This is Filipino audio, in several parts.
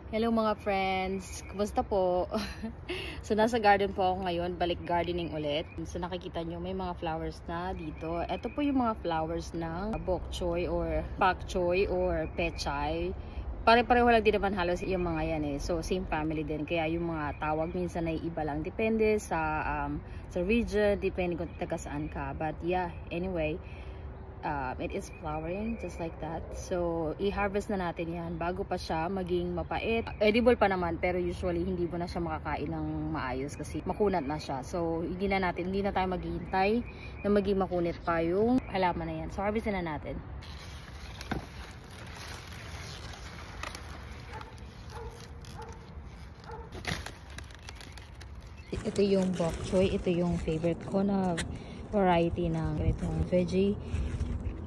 Hello mga friends! Kumusta po? So nasa garden po ako ngayon, balik gardening ulit. So nakikita nyo may mga flowers na dito. Ito po yung mga flowers ng bok choy or pak choy or pechay. Pare-pareho lang din naman halos yung mga yan eh. So same family din. Kaya yung mga tawag minsan ay iba lang. Depende sa region, depende kung taga saan ka. But yeah, anyway. It is flowering just like that. So i-harvest na natin yan bago pa siya maging mapait. Edible pa naman pero usually hindi mo na siya makakain ng maayos kasi makunat na siya. So hindi na tayo maghihintay na maging makunit pa yung halaman na yan. So harvestin na natin. Ito yung bok choy. Ito yung favorite ko na variety ng itong veggie.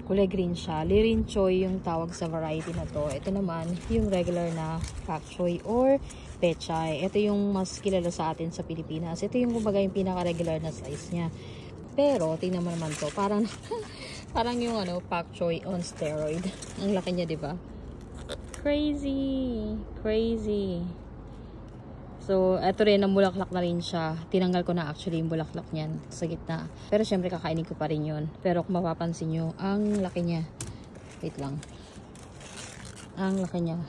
Kulay green siya. Lirin choy yung tawag sa variety na to. Ito naman yung regular na pak choy or pechay. Ito yung mas kilala sa atin sa Pilipinas. Ito yung kumbaga yung pinaka-regular na size niya. Pero tingnan mo naman to, parang parang yung pak choy on steroid. Ang laki niya, 'di ba? Crazy. Crazy. So, eto rin, namulaklak na rin siya. Tinanggal ko na actually yung bulaklak niyan sa gitna. Pero syempre kakainin ko pa rin yun. Pero kung mapapansin nyo, ang laki niya. Wait lang. Ang laki niya.